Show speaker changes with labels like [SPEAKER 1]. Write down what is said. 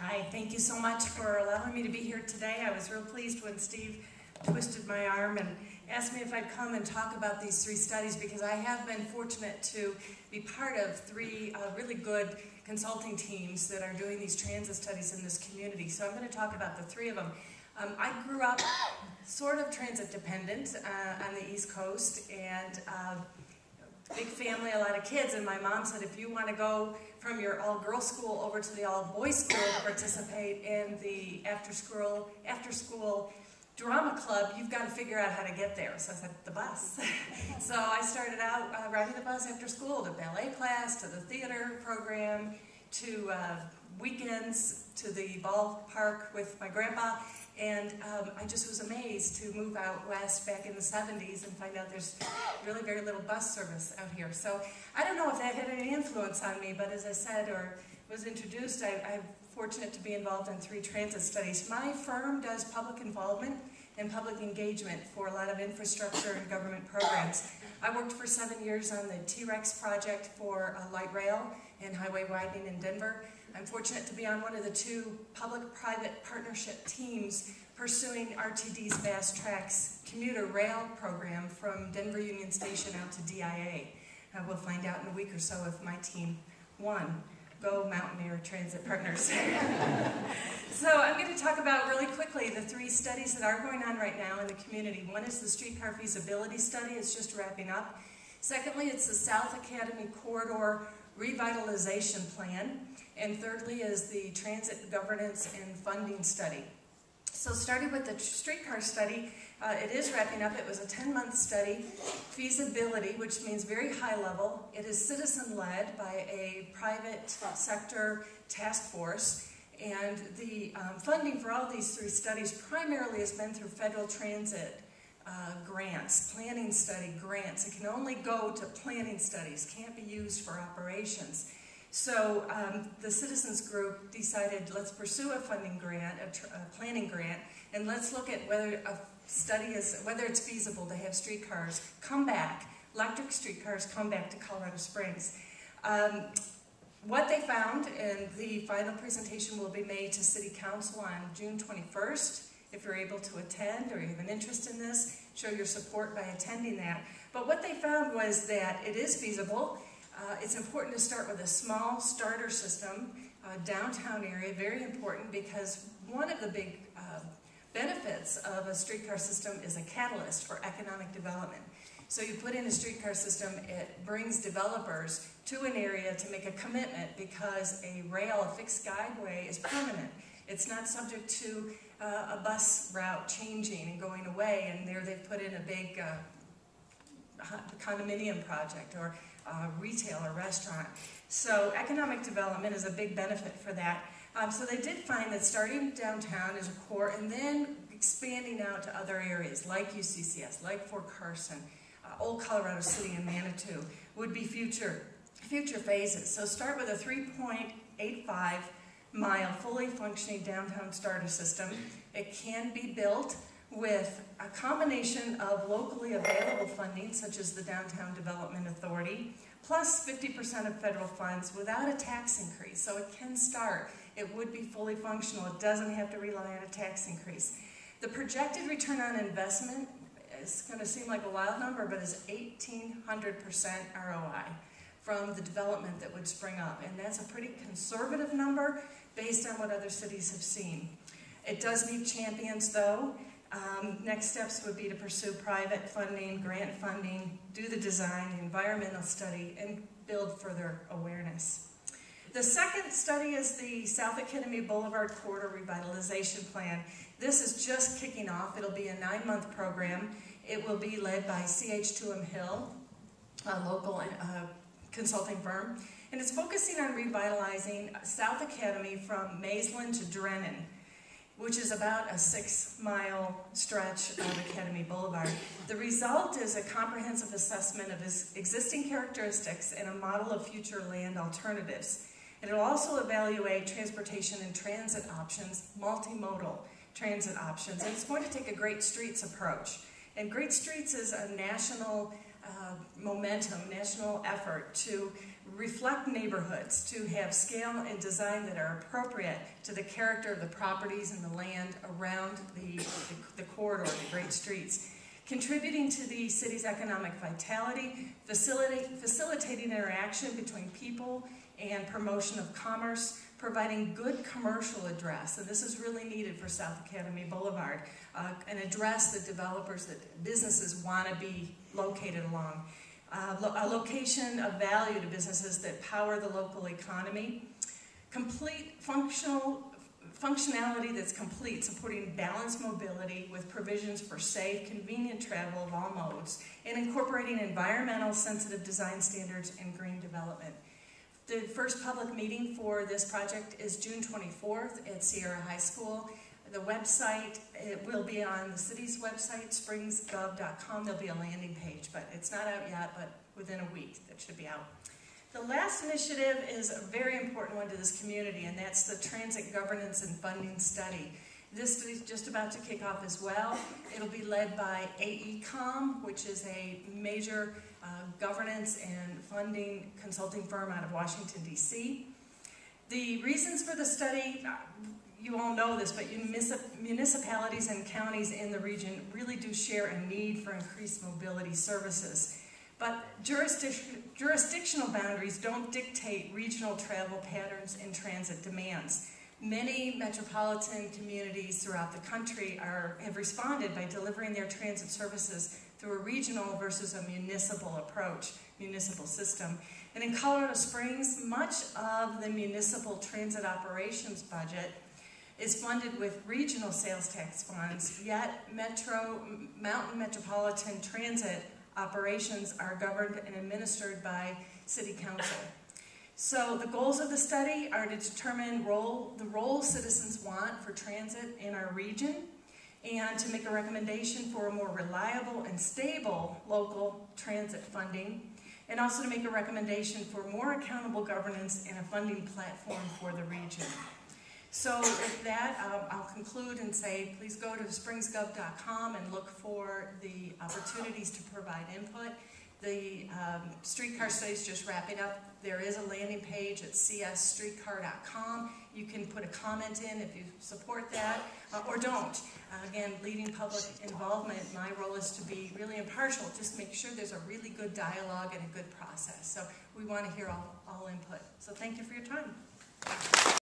[SPEAKER 1] Hi, thank you so much for allowing me to be here today. I was real pleased when Steve twisted my arm and asked me if I'd come and talk about these 3 studies, because I have been fortunate to be part of 3 really good consulting teams that are doing these transit studies in this community. So I'm going to talk about the 3 of them. I grew up sort of transit dependent on the East Coast, and big family, a lot of kids, and my mom said, if you want to go from your all-girls school over to the all-boys school to participate in the after-school drama club, you've got to figure out how to get there. So I said, the bus. So I started out riding the bus after school to ballet class, to the theater program, to weekends, to the ballpark with my grandpa. And I just was amazed to move out west back in the 70s and find out there's really very little bus service out here. So I don't know if that had any influence on me, but as I said or was introduced, I'm fortunate to be involved in 3 transit studies. My firm does public involvement and public engagement for a lot of infrastructure and government programs. I worked for 7 years on the T-Rex project for light rail and highway widening in Denver. I'm fortunate to be on one of the 2 public-private partnership teams pursuing RTD's Fast Tracks commuter rail program from Denver Union Station out to DIA. We'll find out in a week or so if my team won. Go Mountaineer Transit Partners. So I'm going to talk about really quickly the 3 studies that are going on right now in the community. One is the streetcar feasibility study. It's just wrapping up. Secondly, it's the South Academy Corridor Revitalization Plan. And thirdly is the Transit Governance and Funding Study. So starting with the streetcar study, it is wrapping up. It was a 10-month study. Feasibility, which means very high level. It is citizen-led by a private sector task force. And the funding for all of these 3 studies primarily has been through federal transit grants, planning study grants. It can only go to planning studies, can't be used for operations. So the citizens group decided, let's pursue a funding grant, a planning grant, and let's look at whether a study is, whether it's feasible to have streetcars come back, electric streetcars come back to Colorado Springs. What they found, and the final presentation will be made to City Council on June 21st. If you're able to attend or you have an interest in this, show your support by attending that. But what they found was that it is feasible. It's important to start with a small starter system, downtown area, very important, because one of the big benefits of a streetcar system is a catalyst for economic development. So you put in a streetcar system, it brings developers to an area to make a commitment, because a rail, a fixed guideway, is permanent. It's not subject to a bus route changing and going away, and there they've put in a big condominium project or retail or restaurant. So economic development is a big benefit for that. So they did find that starting downtown is a core, and then expanding out to other areas like UCCS, like Fort Carson, Old Colorado City and Manitou would be future phases. So start with a 3.85-mile fully functioning downtown starter system. It can be built with a combination of locally available funding, such as the Downtown Development Authority, plus 50% of federal funds without a tax increase. So it can start. It would be fully functional. It doesn't have to rely on a tax increase. The projected return on investment is going to seem like a wild number, but is 1,800% ROI from the development that would spring up. And that's a pretty conservative number based on what other cities have seen. It does need champions, though. Next steps would be to pursue private funding, grant funding, do the design, the environmental study, and build further awareness. The second study is the South Academy Boulevard Corridor Revitalization Plan. This is just kicking off. It'll be a 9-month program. It will be led by CH2M Hill, a local consulting firm, and it's focusing on revitalizing South Academy from Maysland to Drennan, which is about a 6-mile stretch of Academy Boulevard. The result is a comprehensive assessment of its existing characteristics and a model of future land alternatives. And it will also evaluate transportation and transit options, multimodal transit options, and it's going to take a Great Streets approach. And Great Streets is a national momentum, national effort to reflect neighborhoods, to have scale and design that are appropriate to the character of the properties and the land around the corridor, the great streets, contributing to the city's economic vitality, facilitating interaction between people and promotion of commerce, providing good commercial address, and this is really needed for South Academy Boulevard, an address that developers, that businesses want to be located along, a location of value to businesses that power the local economy, complete functionality that's complete, supporting balanced mobility with provisions for safe, convenient travel of all modes, and incorporating environmental sensitive design standards and green development. The first public meeting for this project is June 24th at Sierra High School. The website, it will be on the city's website, springsgov.com. There'll be a landing page, but it's not out yet, but within a week that should be out. The last initiative is a very important one to this community, and that's the Transit Governance and Funding Study. This study is just about to kick off as well. It'll be led by AECOM, which is a major governance and funding consulting firm out of Washington, D.C. The reasons for the study, you all know this, but municipalities and counties in the region really do share a need for increased mobility services. But jurisdictional boundaries don't dictate regional travel patterns and transit demands. Many metropolitan communities throughout the country have responded by delivering their transit services through a regional versus a municipal approach, municipal system. And in Colorado Springs, much of the municipal transit operations budget is funded with regional sales tax funds, yet mountain metropolitan transit operations are governed and administered by City Council. So the goals of the study are to determine the role citizens want for transit in our region, and to make a recommendation for a more reliable and stable local transit funding, and also to make a recommendation for more accountable governance and a funding platform for the region. So with that, I'll conclude and say, please go to springsgov.com and look for the opportunities to provide input. The streetcar study is just wrapping up. There is a landing page at csstreetcar.com. You can put a comment in if you support that or don't. Again, leading public involvement, my role is to be really impartial, just make sure there's a really good dialogue and a good process. So we want to hear all input. So thank you for your time.